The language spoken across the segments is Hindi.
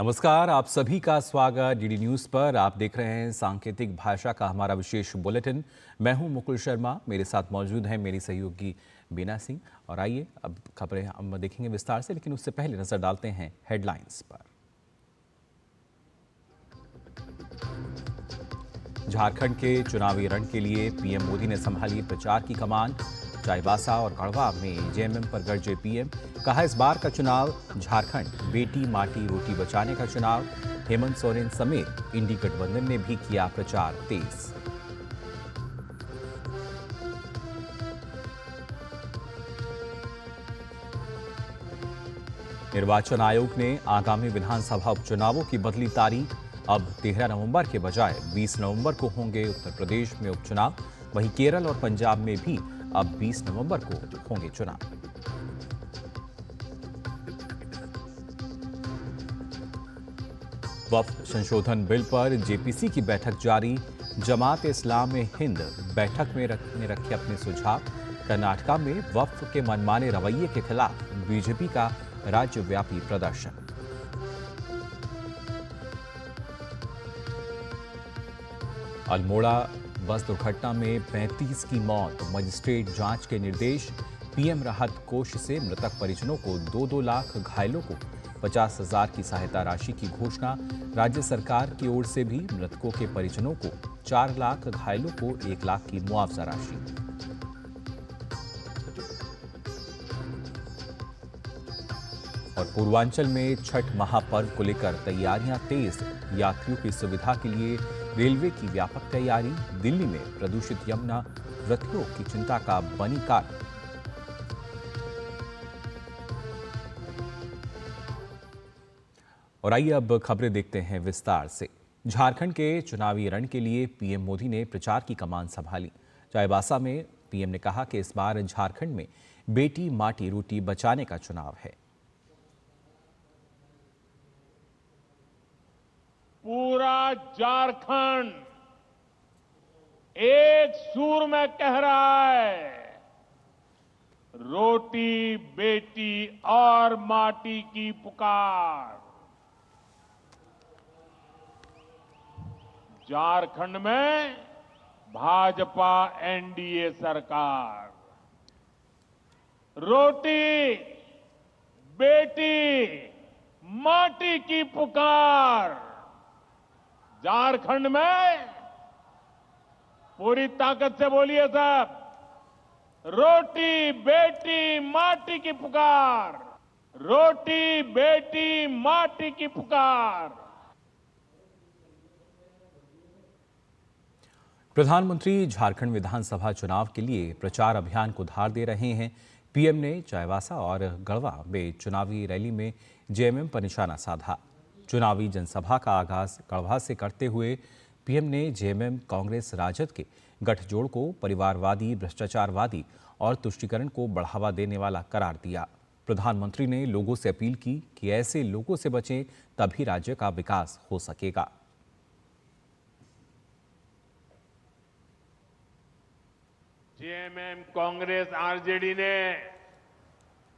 नमस्कार, आप सभी का स्वागत डीडी न्यूज पर। आप देख रहे हैं सांकेतिक भाषा का हमारा विशेष बुलेटिन। मैं हूं मुकुल शर्मा, मेरे साथ मौजूद हैं मेरी सहयोगी बीना सिंह। और आइए अब खबरें हम देखेंगे विस्तार से, लेकिन उससे पहले नजर डालते हैं हेडलाइंस पर। झारखंड के चुनावी रण के लिए पीएम मोदी ने संभाली प्रचार की कमान। चाईबासा और गढ़वा में जेएमएम पर गरजे पीएम। कहा, इस बार का चुनाव झारखंड बेटी माटी रोटी बचाने का चुनाव। हेमंत सोरेन समेत इंडी गठबंधन ने भी किया प्रचार तेज। निर्वाचन आयोग ने आगामी विधानसभा उपचुनावों की बदली तारीख। अब 13 नवंबर के बजाय 20 नवंबर को होंगे उत्तर प्रदेश में उपचुनाव। वहीं केरल और पंजाब में भी अब 20 नवंबर को होंगे चुनाव। वक्फ संशोधन बिल पर जेपीसी की बैठक जारी। जमात इस्लाम में हिंद बैठक में रखे अपने सुझाव। कर्नाटका में वक्फ के मनमाने रवैये के खिलाफ बीजेपी का राज्यव्यापी प्रदर्शन। अल्मोड़ा बस दुर्घटना में 35 की मौत, मजिस्ट्रेट जांच के निर्देश। पीएम राहत कोष से मृतक परिजनों को 2-2 लाख, घायलों को 50,000 की सहायता राशि की घोषणा। राज्य सरकार की ओर से भी मृतकों के परिजनों को 4 लाख, घायलों को 1 लाख की मुआवजा राशि। और पूर्वांचल में छठ महापर्व को लेकर तैयारियां तेज। यात्रियों की सुविधा के लिए रेलवे की व्यापक तैयारी। दिल्ली में प्रदूषित यमुना, व्रतियों की चिंता का बनी कारण। और आइए अब खबरें देखते हैं विस्तार से। झारखंड के चुनावी रण के लिए पीएम मोदी ने प्रचार की कमान संभाली। चाईबासा में पीएम ने कहा कि इस बार झारखंड में बेटी माटी रोटी बचाने का चुनाव है। पूरा झारखंड एक सुर में कह रहा है, रोटी बेटी और माटी की पुकार। झारखंड में भाजपा एनडीए सरकार रोटी बेटी माटी की पुकार। झारखंड में पूरी ताकत से बोलिए सब, रोटी बेटी माटी की पुकार, रोटी बेटी माटी की पुकार। प्रधानमंत्री झारखंड विधानसभा चुनाव के लिए प्रचार अभियान को धार दे रहे हैं। पीएम ने चाईबासा और गढ़वा में चुनावी रैली में जेएमएम पर निशाना साधा। चुनावी जनसभा का आगाज गढ़वा से करते हुए पीएम ने जेएमएम कांग्रेस राजद के गठजोड़ को परिवारवादी, भ्रष्टाचारवादी और तुष्टीकरण को बढ़ावा देने वाला करार दिया। प्रधानमंत्री ने लोगों से अपील की कि ऐसे लोगों से बचें, तभी राज्य का विकास हो सकेगा। जेएमएम कांग्रेस आरजेडी ने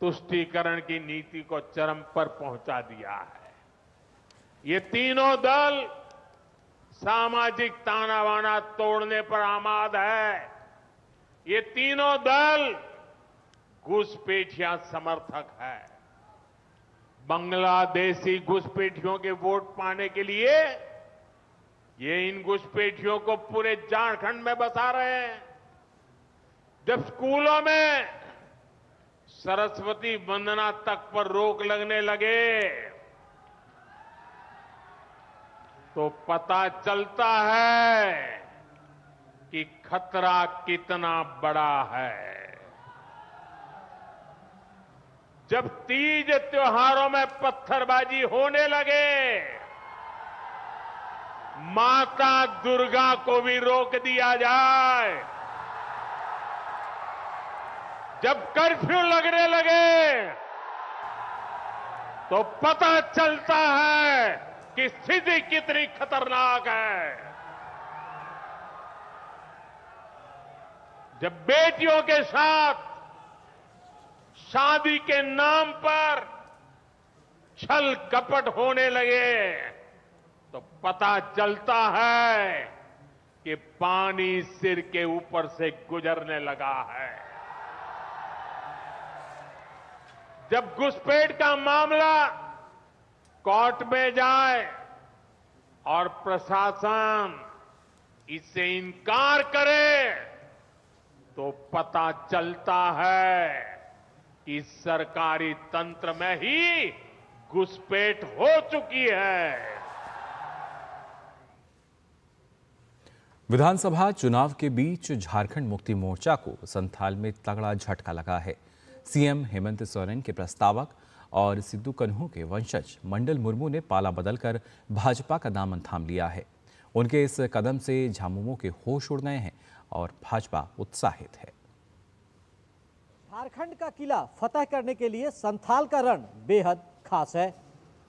तुष्टीकरण की नीति को चरम पर पहुंचा दिया है। ये तीनों दल सामाजिक ताना बाना तोड़ने पर आमाद है। ये तीनों दल घुसपैठिया समर्थक है। बांग्लादेशी घुसपैठियों के वोट पाने के लिए ये इन घुसपैठियों को पूरे झारखंड में बसा रहे हैं। जब स्कूलों में सरस्वती वंदना तक पर रोक लगने लगे तो पता चलता है कि खतरा कितना बड़ा है। जब तीज त्योहारों में पत्थरबाजी होने लगे, माता दुर्गा को भी रोक दिया जाए। जब कर्फ्यू लगने लगे तो पता चलता है कि स्थिति कितनी खतरनाक है। जब बेटियों के साथ शादी के नाम पर छल कपट होने लगे तो पता चलता है कि पानी सिर के ऊपर से गुजरने लगा है। जब घुसपैठ का मामला कोर्ट में जाए और प्रशासन इससे इनकार करे तो पता चलता है कि सरकारी तंत्र में ही घुसपैठ हो चुकी है। विधानसभा चुनाव के बीच झारखंड मुक्ति मोर्चा को संथाल में तगड़ा झटका लगा है। सीएम हेमंत सोरेन के प्रस्तावक और सिद्धू कान्हू के वंशज मंडल मुर्मू ने पाला बदलकर भाजपा का दामन थाम लिया है। उनके इस कदम से झामुमो के होश उड़ गए हैं और भाजपा उत्साहित है। झारखंड का किला फतह करने के लिए संथाल का रण बेहद खास है।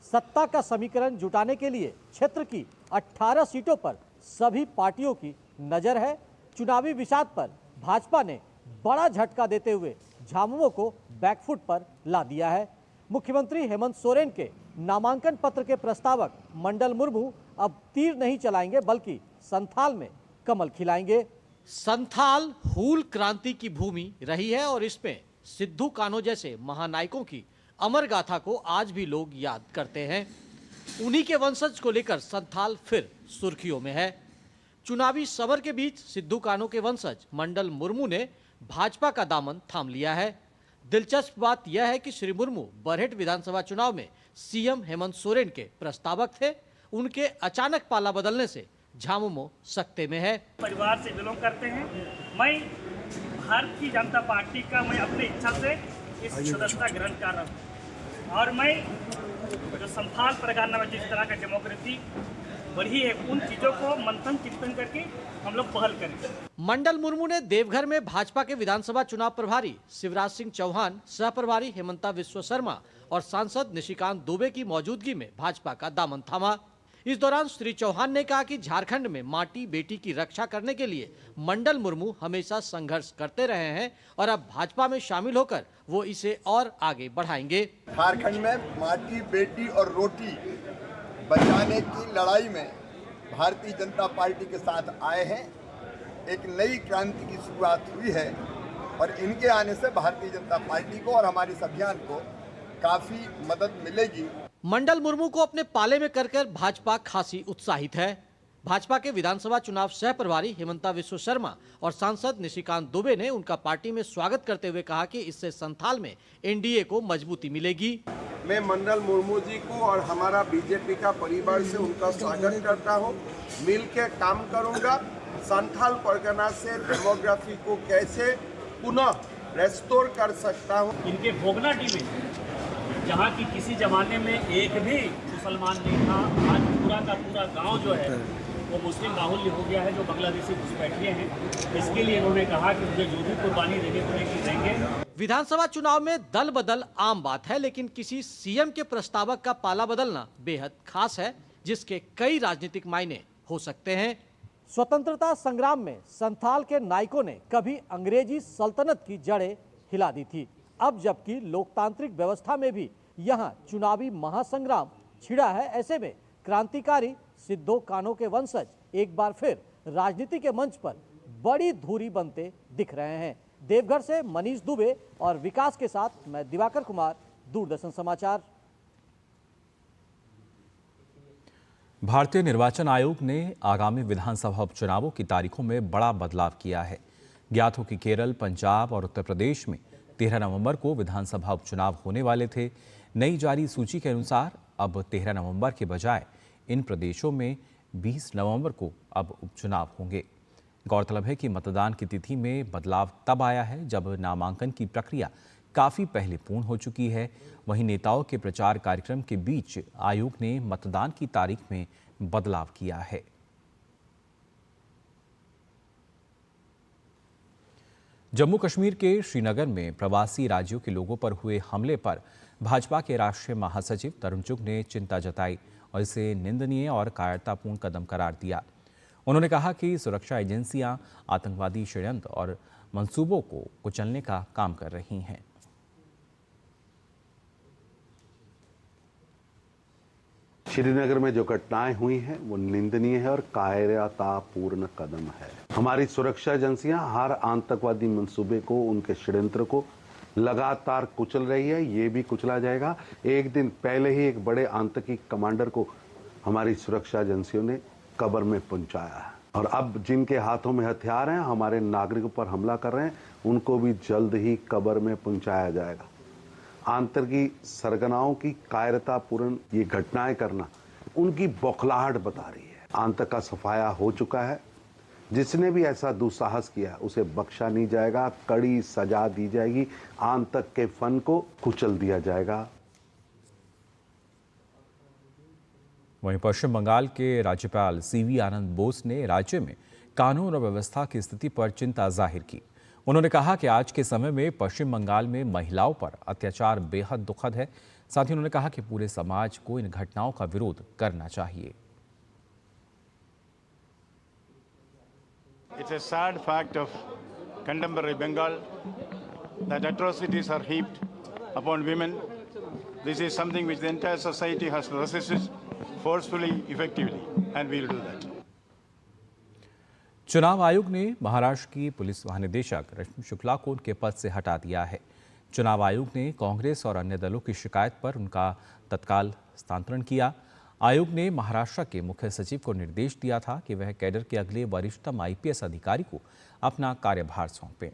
सत्ता का समीकरण जुटाने के लिए क्षेत्र की 18 सीटों पर सभी पार्टियों की नजर है। चुनावी विषाद पर भाजपा ने बड़ा झटका देते हुए झामुमो को बैकफुट पर ला दिया है। मुख्यमंत्री हेमंत सोरेन के नामांकन पत्र के प्रस्तावक मंडल मुर्मू अब तीर नहीं चलाएंगे बल्कि संथाल में कमल खिलाएंगे। संथाल हूल क्रांति की भूमि रही है और इसमें सिद्धू कान्हू जैसे महानायकों की अमर गाथा को आज भी लोग याद करते हैं। उन्हीं के वंशज को लेकर संथाल फिर सुर्खियों में है। चुनावी समर के बीच सिद्धू कान्हू के वंशज मंडल मुर्मू ने भाजपा का दामन थाम लिया है। दिलचस्प बात यह है कि श्री मुर्मू बरहेट विधानसभा चुनाव में सीएम हेमंत सोरेन के प्रस्तावक थे। उनके अचानक पाला बदलने से झामुमो सकते में है। परिवार से बिलोंग करते हैं। मैं भारतीय जनता पार्टी का मैं अपनी इच्छा से इस सदस्यता ग्रहण कर रहा हूँ और मैं जो संथाल परगना में जिस तरह का डेमोक्रेसी बढ़ी है उन चीजों को मंथन चिंतन करके हम लोग पहल करें। मंडल मुर्मू ने देवघर में भाजपा के विधानसभा चुनाव प्रभारी शिवराज सिंह चौहान, सह प्रभारी हेमंता विश्व शर्मा और सांसद निशिकांत दुबे की मौजूदगी में भाजपा का दामन थामा। इस दौरान श्री चौहान ने कहा कि झारखंड में माटी बेटी की रक्षा करने के लिए मंडल मुर्मू हमेशा संघर्ष करते रहे हैं और अब भाजपा में शामिल होकर वो इसे और आगे बढ़ाएंगे। झारखंड में माटी बेटी और रोटी बचाने की लड़ाई में भारतीय जनता पार्टी के साथ आए हैं। एक नई क्रांति की शुरुआत हुई है और इनके आने से भारतीय जनता पार्टी को और हमारे इस अभियान को काफी मदद मिलेगी। मंडल मुर्मू को अपने पाले में कर भाजपा खासी उत्साहित है। भाजपा के विधानसभा चुनाव सह प्रभारी हेमंता विश्व शर्मा और सांसद निशिकांत दुबे ने उनका पार्टी में स्वागत करते हुए कहा कि इससे संथाल में एनडीए को मजबूती मिलेगी। मैं मंडल मुर्मू जी को और हमारा बीजेपी का परिवार से उनका स्वागत करता हूं। मिलकर काम करूंगा। संथाल परगना से डेमोग्राफी को कैसे पुनः रेस्टोर कर सकता हूं। इनके भोगनाटी में जहाँ की किसी जमाने में एक भी मुसलमान नहीं था, आज पूरा का पूरा गांव जो है वो मुस्लिम बाहुल्य हो गया है, जो बांग्लादेशी घुसपैठिए हैं। इसके लिए उन्होंने कहा कि मुझे जो भी कुर्बानी देने को देंगे। विधानसभा चुनाव में दल बदल आम बात है, लेकिन किसी सीएम के प्रस्तावक का पाला बदलना बेहद खास है, जिसके कई राजनीतिक मायने हो सकते हैं। स्वतंत्रता संग्राम में संथाल के नायकों ने कभी अंग्रेजी सल्तनत की जड़ें हिला दी थी। अब जबकि लोकतांत्रिक व्यवस्था में भी यहाँ चुनावी महासंग्राम छिड़ा है, ऐसे में क्रांतिकारी सिद्धू कान्हू के वंशज एक बार फिर राजनीति के मंच पर बड़ी धुरी बनते दिख रहे हैं। देवघर से मनीष दुबे और विकास के साथ मैं दिवाकर कुमार, दूरदर्शन समाचार। भारतीय निर्वाचन आयोग ने आगामी विधानसभा उपचुनावों की तारीखों में बड़ा बदलाव किया है। ज्ञात हो कि केरल, पंजाब और उत्तर प्रदेश में 13 नवंबर को विधानसभा उपचुनाव होने वाले थे। नई जारी सूची के अनुसार अब 13 नवंबर के बजाय इन प्रदेशों में 20 नवंबर को अब उपचुनाव होंगे। गौरतलब है कि मतदान की तिथि में बदलाव तब आया है जब नामांकन की प्रक्रिया काफ़ी पहले पूर्ण हो चुकी है। वहीं नेताओं के प्रचार कार्यक्रम के बीच आयोग ने मतदान की तारीख में बदलाव किया है। जम्मू कश्मीर के श्रीनगर में प्रवासी राज्यों के लोगों पर हुए हमले पर भाजपा के राष्ट्रीय महासचिव तरुण चुग ने चिंता जताई और इसे निंदनीय और कायरतापूर्ण कदम करार दिया। उन्होंने कहा कि सुरक्षा एजेंसियां आतंकवादी षड्यंत्र और मंसूबों को कुचलने का काम कर रही हैं। श्रीनगर में जो घटनाएं हुई हैं वो निंदनीय है और कायरतापूर्ण कदम है। हमारी सुरक्षा एजेंसियां हर आतंकवादी मंसूबे को, उनके षड्यंत्र को लगातार कुचल रही है। ये भी कुचला जाएगा। एक दिन पहले ही एक बड़े आतंकी कमांडर को हमारी सुरक्षा एजेंसियों ने कब्र में पहुंचाया है और अब जिनके हाथों में हथियार हैं, हमारे नागरिकों पर हमला कर रहे हैं, उनको भी जल्द ही कब्र में पहुंचाया जाएगा। आतंकी सरगनाओं की कायरतापूर्ण ये घटनाएं करना उनकी बौखलाहट बता रही है। आतंक का सफाया हो चुका है। जिसने भी ऐसा दुस्साहस किया उसे बख्शा नहीं जाएगा, कड़ी सजा दी जाएगी। आतंक के फन को कुचल दिया जाएगा। वहीं पश्चिम बंगाल के राज्यपाल सीवी आनंद बोस ने राज्य में कानून और व्यवस्था की स्थिति पर चिंता जाहिर की। उन्होंने कहा कि आज के समय में पश्चिम बंगाल में महिलाओं पर अत्याचार बेहद दुखद है। साथ ही उन्होंने कहा कि पूरे समाज को इन घटनाओं का विरोध करना चाहिए। It's a sad fact of contemporary Bengal that atrocities are heaped upon women. This is something which the entire society has resisted forcefully, effectively, and we will do that. चुनाव आयोग ने महाराष्ट्र की पुलिस महानिदेशक रश्मि शुक्ला को उनके पद से हटा दिया है। चुनाव आयोग ने कांग्रेस और अन्य दलों की शिकायत पर उनका तत्काल स्थानांतरण किया। आयोग ने महाराष्ट्र के मुख्य सचिव को निर्देश दिया था कि वह कैडर के अगले वरिष्ठतम आईपीएस अधिकारी को अपना कार्यभार सौंपें।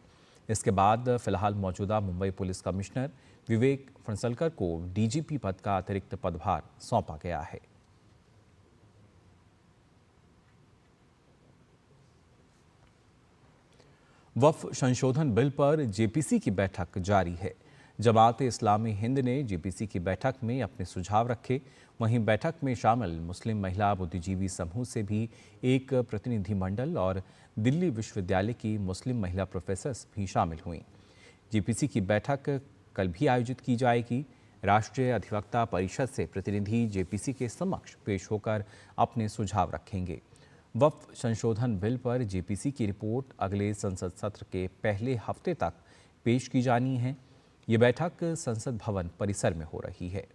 इसके बाद फिलहाल मौजूदा मुंबई पुलिस कमिश्नर विवेक फणसलकर को डीजीपी पद का अतिरिक्त पदभार सौंपा गया है। वक्फ संशोधन बिल पर जेपीसी की बैठक जारी है। जमात-ए-इस्लामी हिंद ने जेपीसी की बैठक में अपने सुझाव रखे। वहीं बैठक में शामिल मुस्लिम महिला बुद्धिजीवी समूह से भी एक प्रतिनिधिमंडल और दिल्ली विश्वविद्यालय की मुस्लिम महिला प्रोफेसर्स भी शामिल हुईं। जेपीसी की बैठक कल भी आयोजित की जाएगी। राष्ट्रीय अधिवक्ता परिषद से प्रतिनिधि जेपीसी के समक्ष पेश होकर अपने सुझाव रखेंगे। वक्फ संशोधन बिल पर जेपीसी की रिपोर्ट अगले संसद सत्र के पहले हफ्ते तक पेश की जानी है। ये बैठक संसद भवन परिसर में हो रही है।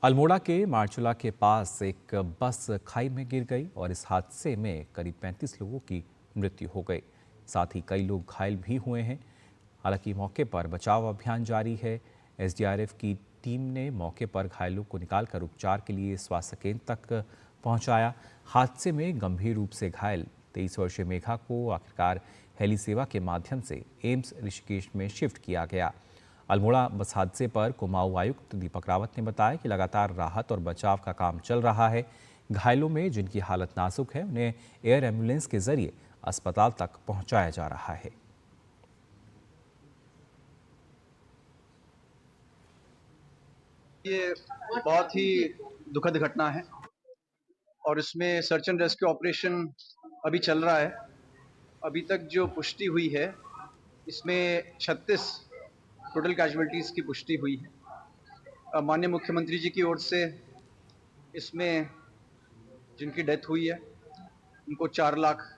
अल्मोड़ा के मारचुला के पास एक बस खाई में गिर गई और इस हादसे में करीब 35 लोगों की मृत्यु हो गई। साथ ही कई लोग घायल भी हुए हैं। हालांकि मौके पर बचाव अभियान जारी है। एसडीआरएफ की टीम ने मौके पर घायलों को निकालकर उपचार के लिए स्वास्थ्य केंद्र तक पहुंचाया। हादसे में गंभीर रूप से घायल 23 वर्षीय मेघा को आखिरकार हेली सेवा के माध्यम से एम्स ऋषिकेश में शिफ्ट किया गया। अल्मोड़ा बस हादसे पर कुमाऊं आयुक्त दीपक रावत ने बताया कि लगातार राहत और बचाव का काम चल रहा है। घायलों में जिनकी हालत नाजुक है उन्हें एयर एम्बुलेंस के जरिए अस्पताल तक पहुंचाया जा रहा है। ये बहुत ही दुखद घटना है और इसमें सर्च एंड रेस्क्यू ऑपरेशन अभी चल रहा है। अभी तक जो पुष्टि हुई है इसमें 36 टोटल कैजुअलिटीज की पुष्टि हुई है। माननीय मुख्यमंत्री जी की ओर से इसमें जिनकी डेथ हुई है उनको 4 लाख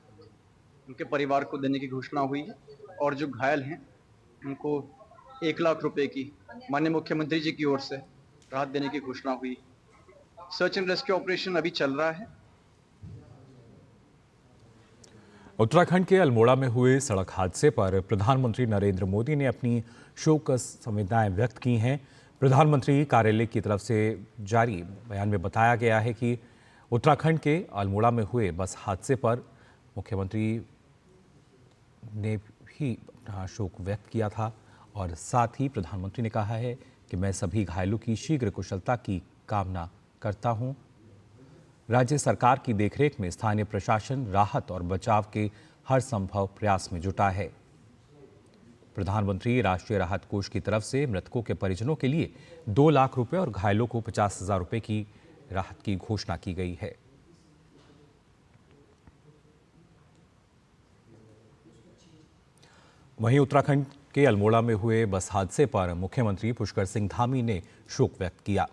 उनके परिवार को देने की घोषणा हुई है और जो घायल हैं उनको 1 लाख रुपए की माननीय मुख्यमंत्री जी की ओर से राहत देने की घोषणा हुई। सर्च एंड रेस्क्यू ऑपरेशन अभी चल रहा है। उत्तराखंड के अल्मोड़ा में हुए सड़क हादसे पर प्रधानमंत्री नरेंद्र मोदी ने अपनी शोक संवेदनाएं व्यक्त की हैं। प्रधानमंत्री कार्यालय की तरफ से जारी बयान में बताया गया है कि उत्तराखंड के अल्मोड़ा में हुए बस हादसे पर मुख्यमंत्री ने भी अपना शोक व्यक्त किया था और साथ ही प्रधानमंत्री ने कहा है कि मैं सभी घायलों की शीघ्र कुशलता की कामना करता हूं। राज्य सरकार की देखरेख में स्थानीय प्रशासन राहत और बचाव के हर संभव प्रयास में जुटा है। प्रधानमंत्री राष्ट्रीय राहत कोष की तरफ से मृतकों के परिजनों के लिए 2 लाख रुपए और घायलों को 50,000 रुपए की राहत की घोषणा की गई है। वहीं उत्तराखंड के अल्मोड़ा में हुए बस हादसे पर मुख्यमंत्री पुष्कर सिंह धामी ने शोक व्यक्त किया।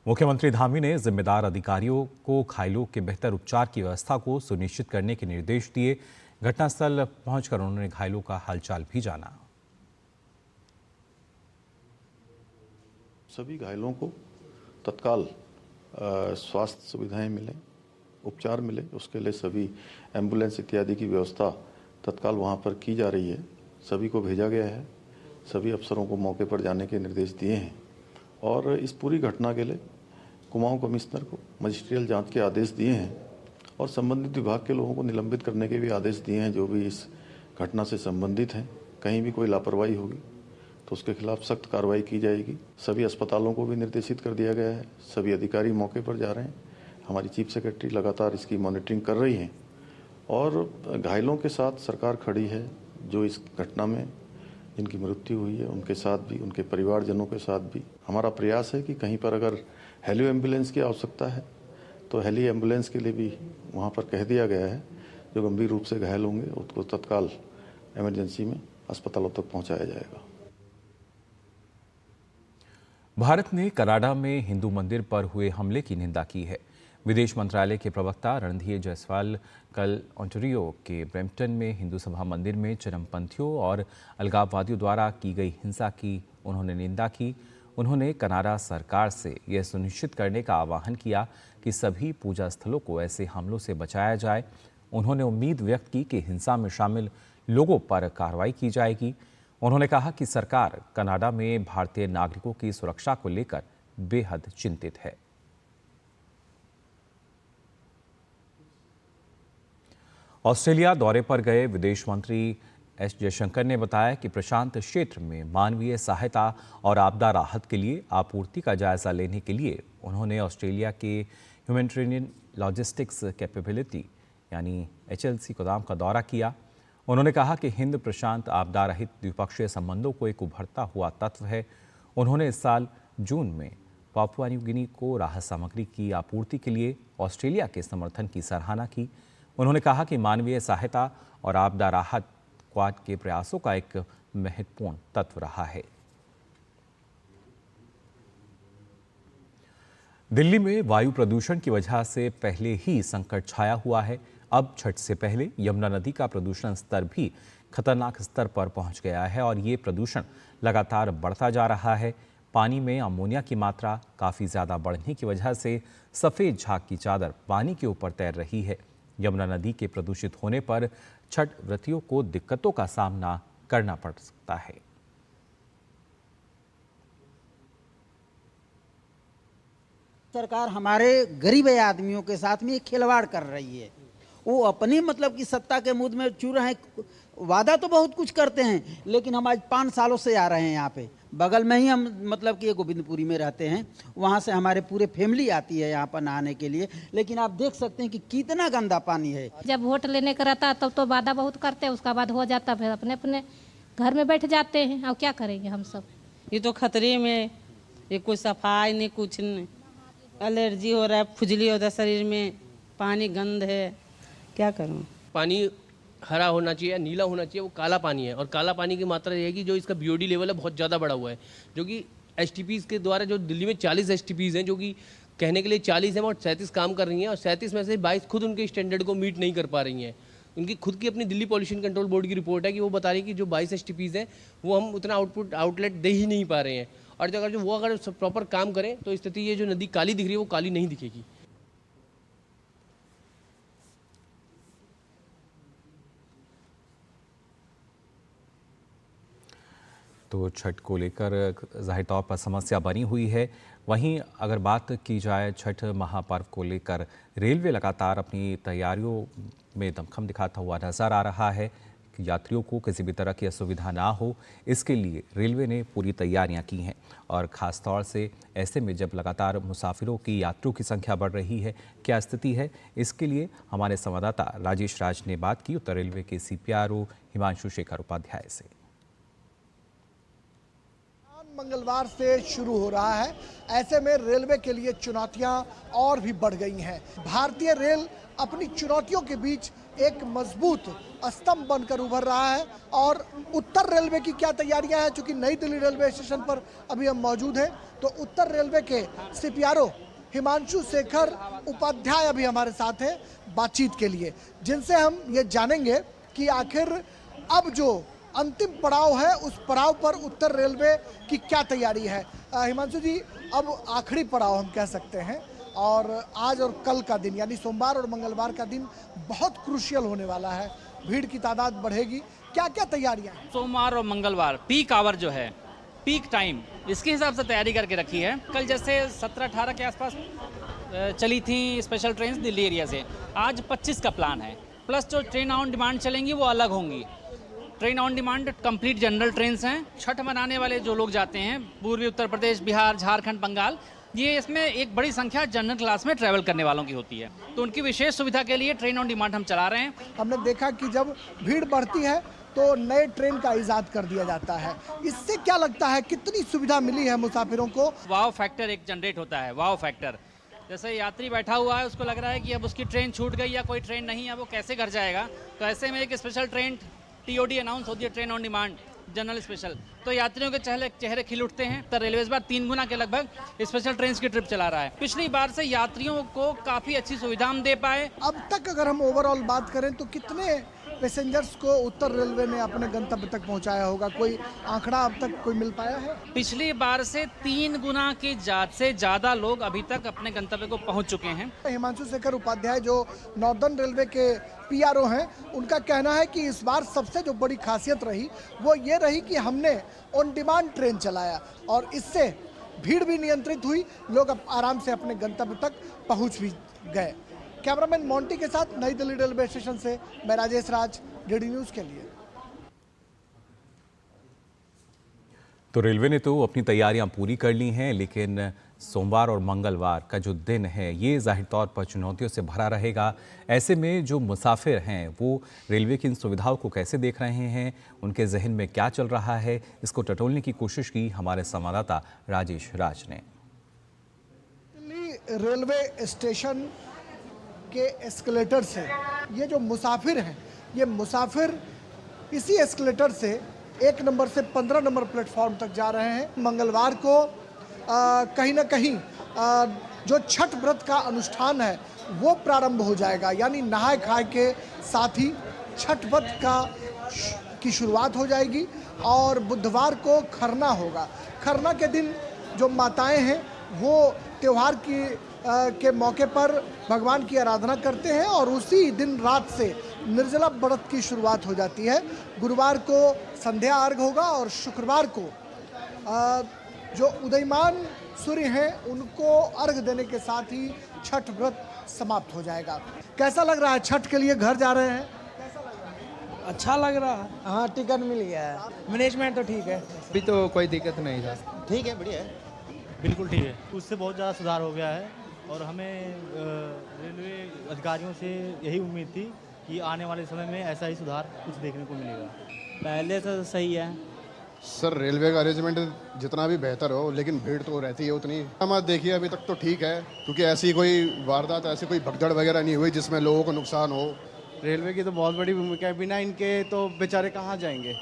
मुख्यमंत्री धामी ने जिम्मेदार अधिकारियों को घायलों के बेहतर उपचार की व्यवस्था को सुनिश्चित करने के निर्देश दिए। घटनास्थल पहुंचकर उन्होंने घायलों का हालचाल भी जाना। सभी घायलों को तत्काल स्वास्थ्य सुविधाएं मिलें, उपचार मिले, उसके लिए सभी एम्बुलेंस इत्यादि की व्यवस्था तत्काल वहां पर की जा रही है। सभी को भेजा गया है, सभी अफसरों को मौके पर जाने के निर्देश दिए हैं और इस पूरी घटना के लिए कुमाऊं कमिश्नर को मजिस्ट्रियल जांच के आदेश दिए हैं और संबंधित विभाग के लोगों को निलंबित करने के भी आदेश दिए हैं जो भी इस घटना से संबंधित हैं। कहीं भी कोई लापरवाही होगी तो उसके खिलाफ सख्त कार्रवाई की जाएगी। सभी अस्पतालों को भी निर्देशित कर दिया गया है, सभी अधिकारी मौके पर जा रहे हैं। हमारी चीफ सेक्रेटरी लगातार इसकी मॉनिटरिंग कर रही हैं और घायलों के साथ सरकार खड़ी है। जो इस घटना में जिनकी मृत्यु हुई है उनके साथ भी, उनके परिवारजनों के साथ भी हमारा प्रयास है कि कहीं पर अगर हेली एम्बुलेंस की आवश्यकता है तो हेली एम्बुलेंस के लिए भी वहाँ पर कह दिया गया है। जो गंभीर रूप से घायल होंगे उसको तत्काल इमरजेंसी में अस्पतालों तक पहुँचाया जाएगा। भारत ने कनाडा में हिंदू मंदिर पर हुए हमले की निंदा की है। विदेश मंत्रालय के प्रवक्ता रणधीर जायसवाल कल ओंटारियो के ब्रैम्पटन में हिंदू सभा मंदिर में चरमपंथियों और अलगाववादियों द्वारा की गई हिंसा की उन्होंने निंदा की। उन्होंने कनाडा सरकार से यह सुनिश्चित करने का आह्वान किया कि सभी पूजा स्थलों को ऐसे हमलों से बचाया जाए। उन्होंने उम्मीद व्यक्त की कि हिंसा में शामिल लोगों पर कार्रवाई की जाएगी। उन्होंने कहा कि सरकार कनाडा में भारतीय नागरिकों की सुरक्षा को लेकर बेहद चिंतित है। ऑस्ट्रेलिया दौरे पर गए विदेश मंत्री एस जयशंकर ने बताया कि प्रशांत क्षेत्र में मानवीय सहायता और आपदा राहत के लिए आपूर्ति का जायजा लेने के लिए उन्होंने ऑस्ट्रेलिया के ह्यूमैनिटेरियन लॉजिस्टिक्स कैपेबिलिटी यानी HLC गोदाम का दौरा किया। उन्होंने कहा कि हिंद प्रशांत आपदा रहित द्विपक्षीय संबंधों को एक उभरता हुआ तत्व है। उन्होंने इस साल जून में पापुआ न्यू गिनी को राहत सामग्री की आपूर्ति के लिए ऑस्ट्रेलिया के समर्थन की सराहना की। उन्होंने कहा कि मानवीय सहायता और आपदा राहत क्वाड के प्रयासों का एक महत्वपूर्ण तत्व रहा है। दिल्ली में वायु प्रदूषण की वजह से पहले ही संकट छाया हुआ है। अब छठ से पहले यमुना नदी का प्रदूषण स्तर भी खतरनाक स्तर पर पहुंच गया है और ये प्रदूषण लगातार बढ़ता जा रहा है। पानी में अमोनिया की मात्रा काफ़ी ज़्यादा बढ़ने की वजह से सफ़ेद झाग की चादर पानी के ऊपर तैर रही है। यमुना नदी के प्रदूषित होने पर छठ व्रतियों को दिक्कतों का सामना करना पड़ सकता है। सरकार हमारे गरीब आदमियों के साथ में खिलवाड़ कर रही है। वो अपनी मतलब की सत्ता के मुद में चूर रहे हैं। वादा तो बहुत कुछ करते हैं, लेकिन हम आज 5 सालों से आ रहे हैं यहाँ पे। बगल में ही हम मतलब कि गोविंदपुरी में रहते हैं, वहाँ से हमारे पूरे फैमिली आती है यहाँ पर नहाने के लिए। लेकिन आप देख सकते हैं कि कितना गंदा पानी है। जब वोट लेने का रहता है तब तो वादा बहुत करते हैं, उसका बाद हो जाता फिर अपने अपने घर में बैठ जाते हैं। और क्या करेंगे हम सब। ये तो खतरे में, ये कोई सफाई नहीं, कुछ नहीं, एलर्जी हो रहा है, खुजली होता है शरीर में, पानी गंद है, क्या करूं। पानी हरा होना चाहिए, नीला होना चाहिए, वो काला पानी है। और काला पानी की मात्रा ये है कि जो इसका BOD लेवल है बहुत ज़्यादा बढ़ा हुआ है, जो कि STPs के द्वारा जो दिल्ली में 40 STPs हैं, जो कि कहने के लिए 40 हैं और 37 काम कर रही हैं और 37 में से 22 खुद उनके स्टैंडर्ड को मीट नहीं कर पा रही हैं। उनकी खुद की अपनी दिल्ली पॉल्यूशन कंट्रोल बोर्ड की रिपोर्ट है कि वो बता रही है कि जो 22 STPs हैं वो हम उतना आउटलेट दे ही नहीं पा रहे हैं। और जो वो अगर प्रॉपर काम करें तो स्थिति ये जो नदी काली दिख रही है वो काली नहीं दिखेगी। तो छठ को लेकर जाहिर तौर पर समस्या बनी हुई है। वहीं अगर बात की जाए छठ महापर्व को लेकर, रेलवे लगातार अपनी तैयारियों में दमखम दिखाता हुआ नजर आ रहा है कि यात्रियों को किसी भी तरह की असुविधा ना हो, इसके लिए रेलवे ने पूरी तैयारियां की हैं। और ख़ास तौर से ऐसे में जब लगातार मुसाफिरों की, यात्रियों की संख्या बढ़ रही है, क्या स्थिति है, इसके लिए हमारे संवाददाता राजेश राज ने बात की उत्तर रेलवे के CPRO हिमांशु शेखर उपाध्याय से। मंगलवार से शुरू हो रहा है, ऐसे में रेलवे के लिए चुनौतियां और भी बढ़ गई हैं। भारतीय रेल अपनी चुनौतियों के बीच एक मजबूत स्तंभ बनकर उभर रहा है। और उत्तर रेलवे की क्या तैयारियां हैं, चूंकि नई दिल्ली रेलवे स्टेशन पर अभी हम मौजूद हैं, तो उत्तर रेलवे के CPRO हिमांशु शेखर उपाध्याय अभी हमारे साथ हैं बातचीत के लिए, जिनसे हम ये जानेंगे कि आखिर अब जो अंतिम पड़ाव है, उस पड़ाव पर उत्तर रेलवे की क्या तैयारी है। हिमांशु जी, अब आखिरी पड़ाव हम कह सकते हैं, और आज और कल का दिन यानी सोमवार और मंगलवार का दिन बहुत क्रूशियल होने वाला है। भीड़ की तादाद बढ़ेगी, क्या क्या तैयारियां हैं? सोमवार और मंगलवार पीक आवर जो है, पीक टाइम, इसके हिसाब से तैयारी करके रखी है। कल जैसे 17-18 के आसपास चली थी स्पेशल ट्रेन दिल्ली एरिया से, आज 25 का प्लान है। प्लस जो ट्रेन ऑन डिमांड चलेंगी वो अलग होंगी। Train on demand complete general train हैं। छठ मनाने वाले जो लोग जाते हैं पूर्वी उत्तर प्रदेश, बिहार, झारखंड, बंगाल, ये इसमें एक बड़ी संख्या जनरल क्लास में ट्रैवल करने वालों की होती है, तो उनकी विशेष सुविधा के लिए ट्रेन ऑन डिमांड हम चला रहे हैं। हमने देखा कि जब भीड़ बढ़ती है तो नए ट्रेन का इजाद कर दिया जाता है। इससे क्या लगता है कितनी सुविधा मिली है मुसाफिरों को? वाव फैक्टर एक जनरेट होता है, वाव फैक्टर। जैसे यात्री बैठा हुआ है, उसको लग रहा है कि अब उसकी ट्रेन छूट गई या कोई ट्रेन नहीं है, वो कैसे घर जाएगा। तो ऐसे में एक स्पेशल ट्रेन TOD अनाउंस होती है, train on demand general special, तो यात्रियों के चेहरे खिल उठते हैं। तो रेलवे इस बार 3 गुना के लगभग स्पेशल ट्रेन की ट्रिप चला रहा है। पिछली बार से यात्रियों को काफ़ी अच्छी सुविधा हम दे पाए। अब तक अगर हम ओवरऑल बात करें तो कितने पैसेंजर्स को उत्तर रेलवे ने अपने गंतव्य तक पहुंचाया होगा, कोई आंकड़ा अब तक कोई मिल पाया है? पिछली बार से 3 गुना के से ज़्यादा लोग अभी तक अपने गंतव्य को पहुंच चुके हैं। हिमांशु शेखर उपाध्याय जो नॉर्दर्न रेलवे के PRO हैं, उनका कहना है कि इस बार सबसे जो बड़ी खासियत रही वो ये रही कि हमने ऑन डिमांड ट्रेन चलाया और इससे भीड़ भी नियंत्रित हुई, लोग अब आराम से अपने गंतव्य तक पहुंच भी गए। कैमरामैन मोंटी के साथ नई दिल्ली रेलवे स्टेशन से मैं राजेश राज, DD न्यूज़ के लिए। तो रेलवे ने तो अपनी तैयारियां पूरी कर ली हैं, लेकिन सोमवार और मंगलवार का जो दिन है ये जाहिर तौर पर चुनौतियों से भरा रहेगा। ऐसे में जो मुसाफिर हैं वो रेलवे की इन सुविधाओं को कैसे देख रहे हैं, उनके जहन में क्या चल रहा है, इसको टटोलने की कोशिश की हमारे संवाददाता राजेश राज ने। दिल्ली रेलवे स्टेशन के एस्केलेटर से ये जो मुसाफिर हैं, ये मुसाफिर इसी एस्केलेटर से 1 नंबर से 15 नंबर प्लेटफॉर्म तक जा रहे हैं। मंगलवार को कहीं ना कहीं जो छठ व्रत का अनुष्ठान है वो प्रारंभ हो जाएगा, यानी नहाए खाए के साथ ही छठ व्रत की शुरुआत हो जाएगी और बुधवार को खरना होगा। खरना के दिन जो माताएं हैं वो त्यौहार के मौके पर भगवान की आराधना करते हैं और उसी दिन रात से निर्जला व्रत की शुरुआत हो जाती है। गुरुवार को संध्या अर्घ होगा और शुक्रवार को जो उदयमान सूर्य हैं उनको अर्घ देने के साथ ही छठ व्रत समाप्त हो जाएगा। कैसा लग रहा है? छठ के लिए घर जा रहे हैं, अच्छा लग रहा है। हाँ, टिकट मिल गया है, मैनेजमेंट तो ठीक है, अभी तो कोई दिक्कत नहीं था। ठीक है, बढ़िया है, बिल्कुल ठीक है। उससे बहुत ज़्यादा सुधार हो गया है और हमें रेलवे अधिकारियों से यही उम्मीद थी कि आने वाले समय में ऐसा ही सुधार कुछ देखने को मिलेगा। पहले तो सही है सर, रेलवे का अरेंजमेंट जितना भी बेहतर हो, लेकिन भीड़ तो रहती है उतनी। हम देखिए अभी तक तो ठीक है, क्योंकि ऐसी कोई वारदात, ऐसी कोई भगदड़ वगैरह नहीं हुई जिसमें लोगों को नुकसान हो। रेलवे की तो बहुत बड़ी भूमिका है, बिना इनके तो बेचारे कहाँ जाएंगे।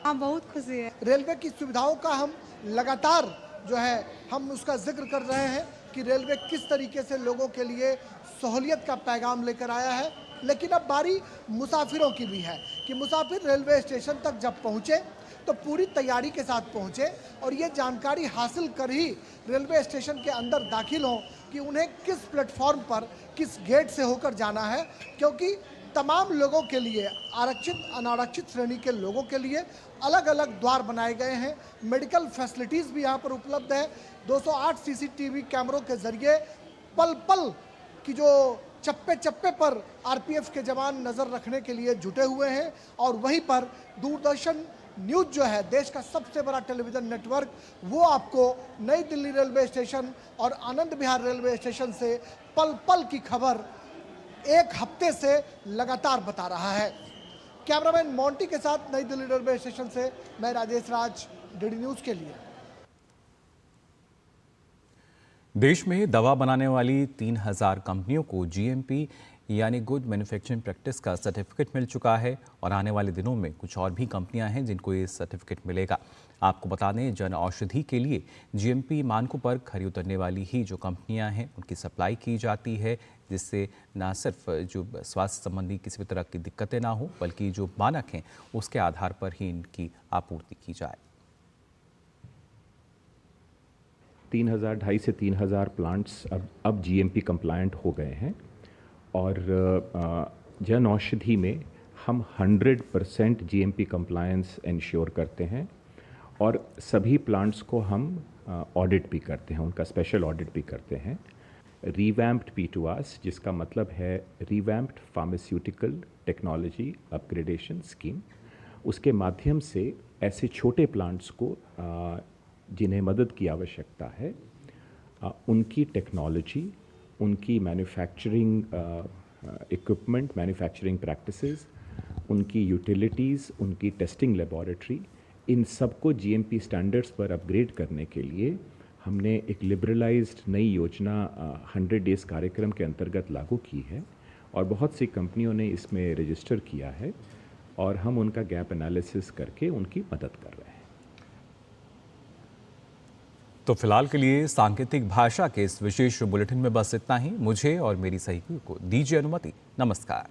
हाँ, बहुत खुशी है। रेलवे की सुविधाओं का हम लगातार जो है हम उसका जिक्र कर रहे हैं कि रेलवे किस तरीके से लोगों के लिए सहूलियत का पैगाम लेकर आया है, लेकिन अब बारी मुसाफिरों की भी है कि मुसाफिर रेलवे स्टेशन तक जब पहुँचे तो पूरी तैयारी के साथ पहुँचे और ये जानकारी हासिल कर ही रेलवे स्टेशन के अंदर दाखिल हों कि उन्हें किस प्लेटफॉर्म पर किस गेट से होकर जाना है, क्योंकि तमाम लोगों के लिए, आरक्षित अनारक्षित श्रेणी के लोगों के लिए अलग अलग द्वार बनाए गए हैं। मेडिकल फैसिलिटीज़ भी यहाँ पर उपलब्ध है। 208 CCTV कैमरों के जरिए पल पल की जो चप्पे चप्पे पर RPF के जवान नज़र रखने के लिए जुटे हुए हैं और वहीं पर दूरदर्शन न्यूज़ जो है देश का सबसे बड़ा टेलीविज़न नेटवर्क, वो आपको नई दिल्ली रेलवे स्टेशन और आनंद विहार रेलवे स्टेशन से पल पल की खबर 1 हफ्ते से लगातार बता रहा है। कैमरामैन मोंटी के साथ नई दिल्ली रेलवे स्टेशन से मैं राजेश राज, DD न्यूज़ के लिए। देश में दवा बनाने वाली 3000 कंपनियों को GMP यानी गुड मैन्युफैक्चरिंग प्रैक्टिस का सर्टिफिकेट मिल चुका है और आने वाले दिनों में कुछ और भी कंपनियां हैं जिनको ये सर्टिफिकेट मिलेगा। आपको बता दें, जन औषधि के लिए जीएमपी मानकों पर खरी उतरने वाली ही जो कंपनियां हैं उनकी सप्लाई की जाती है, जिससे न सिर्फ जो स्वास्थ्य संबंधी किसी भी तरह की दिक्कतें ना हो, बल्कि जो मानक हैं उसके आधार पर ही इनकी आपूर्ति की जाए। 2,500 से 3,000 प्लांट्स अब जीएमपी कंप्लायंट हो गए हैं और जन औषधि में हम 100% जीएमपी कंप्लायंस इंश्योर करते हैं और सभी प्लांट्स को हम ऑडिट भी करते हैं, उनका स्पेशल ऑडिट भी करते हैं। रिवैम्प्ड P2As, जिसका मतलब है revamped pharmaceutical technology upgradation scheme, उसके माध्यम से ऐसे छोटे प्लांट्स को जिन्हें मदद की आवश्यकता है, उनकी टेक्नोलॉजी, उनकी मैन्युफैक्चरिंग इक्विपमेंट, मैन्युफैक्चरिंग प्रैक्टिसेस, उनकी यूटिलिटीज़, उनकी टेस्टिंग लेबोरेटरी, इन सबको जीएमपी स्टैंडर्ड्स पर अपग्रेड करने के लिए हमने एक लिबरलाइज्ड नई योजना 100 डेज़ कार्यक्रम के अंतर्गत लागू की है और बहुत सी कंपनियों ने इसमें रजिस्टर किया है और हम उनका गैप एनालिसिस करके उनकी मदद कर रहे हैं। तो फिलहाल के लिए सांकेतिक भाषा के इस विशेष बुलेटिन में बस इतना ही। मुझे और मेरी सहयोगी को दीजिए अनुमति। नमस्कार।